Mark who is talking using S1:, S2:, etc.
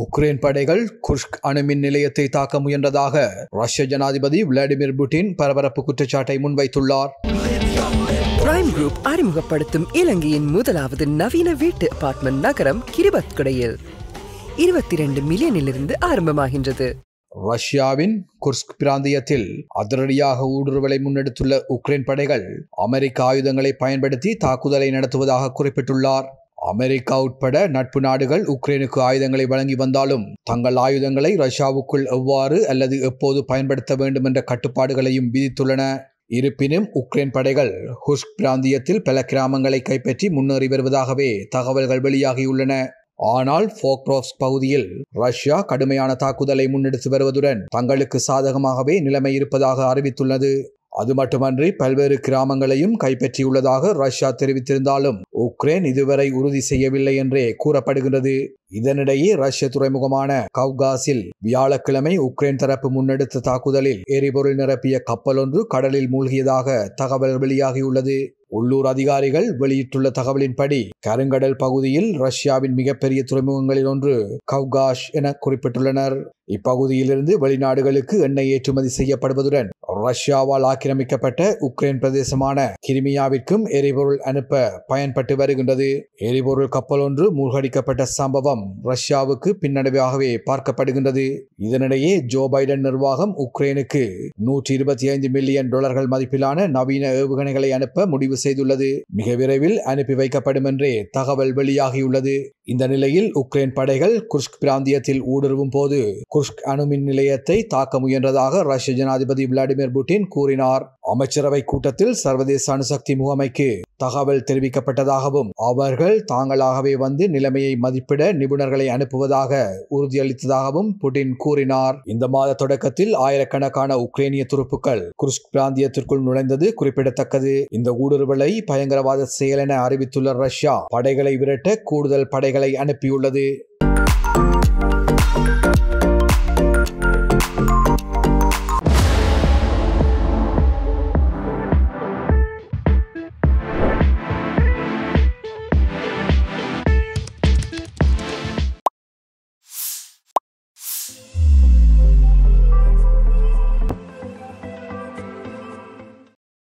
S1: Ukraine படைகள் Kursk அணுமின் நிலையத்தை தாக்க முயன்றதாக ரஷ்ய ஜனாதிபதி விளாடிமிர் புட்டின் பரபரப்பு குற்றச்சாட்டை முன்வைத்துள்ளார்.
S2: பிரைம் குரூப் அறிமுகப்படுத்தும் இலங்கையின் முதலாவது நவீன வீட்டு அபார்ட்மெண்ட் நகரம் கிரிபத்குடையில் 22 மில்லியனிலிருந்து ஆரம்பமாகின்றது.
S1: ரஷ்யாவின் குர்ஸ்க் பிராந்தியத்தில் அதிரடியாக ஊடுருவலை முன்னெடுத்துள்ள உக்ரைன் படைகள் அமெரிக்க ஆயுதங்களை பயன்படுத்தி தாக்குதலை நடத்துவதாக குறிப்பிட்டுள்ளார். அமெரிக்கா உட்பட நட்பு நாடுகள் உக்ரைனுக்கு ஆயுதங்களை வழங்கி வந்தாலும் தங்கள் ஆயுதங்களை ரஷ்யாவுக்குள் எவ்வாறு அல்லது எப்போது பயன்படுத்த வேண்டும் என்ற கட்டுப்பாடுகளையும் விதித்துள்ளன. இருப்பினும் உக்ரைன் படைகள் குர்ஸ்க் பிராந்தியத்தில் பல கிராமங்களை கைப்பற்றி முன்னேறி வருவதாகவே தகவல்கள் வெளியாகியுள்ளன. ஆனால் போக்ரோவ்ஸ்க் பகுதியில் ரஷ்யா கடுமையான தாக்குதலை முன்னெடுத்து வருவதுடன் தங்களுக்கு சாதகமாகவே நிலைமை இருப்பதாக அறிவித்துள்ளது. அது மட்டுமன்றி பல்வேறு கிராமங்களையும் கைப்பற்றியுள்ளதாக ரஷ்யா தெரிவித்திருந்தாலும் உக்ரைன் இதுவரை உறுதி செய்யவில்லை என்றே கூறப்படுகிறது. இதனிடையே ரஷ்ய துறைமுகமான கவ்காஸில் வியாழக்கிழமை உக்ரைன் தரப்பு முன்னெடுத்த தாக்குதலில் எரிபொருள் நிரப்பிய கப்பல் ஒன்று கடலில் மூழ்கியதாக தகவல் வெளியாகியுள்ளது. உள்ளூர் அதிகாரிகள் வெளியிட்டுள்ள தகவலின்படி கருங்கடல் பகுதியில் ரஷ்யாவின் மிகப்பெரிய துறைமுகங்களில் ஒன்று கவ்காஷ் என குறிப்பிட்டுள்ளனர். இப்பகுதியிலிருந்து வெளிநாடுகளுக்கு எண்ணெய் ஏற்றுமதி செய்யப்படுவதுடன் ரஷ்யாவால் ஆக்கிரமிக்கப்பட்ட உக்ரைன் பிரதேசமான கிரிமியாவிற்கும் எரிபொருள் அனுப்ப பயன்பட்டு வருகின்றது. எரிபொருள் கப்பல் ஒன்று மூழ்கடிக்கப்பட்ட சம்பவம் ரஷ்யாவுக்கு பின்னடைவாகவே பார்க்கப்படுகின்றது. இதனிடையே ஜோ பைடன் நிர்வாகம் உக்ரைனுக்கு $125 மில்லியன் மதிப்பிலான நவீன ஏவுகணைகளை அனுப்ப முடிவு செய்துள்ளது. மிக விரைவில் அனுப்பி வைக்கப்படும் என்றே தகவல் வெளியாகியுள்ளது. இந்த நிலையில் உக்ரைன் படைகள் குர்ஸ்க் பிராந்தியத்தில் ஊடுருவும் போது குர்ஸ்க் அணுமின் நிலையத்தை தாக்க முயன்றதாக ரஷ்ய ஜனாதிபதி விளாடிமிர் புட்டின் கூறினார். அமைச்சரவை கூட்டத்தில் சர்வதேச அணுசக்தி முகமைக்கு தகவல் தெரிவிக்கப்பட்டதாகவும் அவர்கள் தாங்களாகவே வந்து நிலைமையை மதிப்பிட நிபுணர்களை அனுப்புவதாக உறுதியளித்ததாகவும் புட்டின் கூறினார். இந்த மாத தொடக்கத்தில் ஆயிரக்கணக்கான உக்ரைனிய துருப்புக்கள் குர்ஸ்க் பிராந்தியத்திற்குள் நுழைந்தது குறிப்பிடத்தக்கது. இந்த ஊடுருவலை பயங்கரவாத செயல் என அறிவித்துள்ள ரஷ்யா படைகளை விரட்ட கூடுதல் படைகளை அனுப்பியுள்ளது.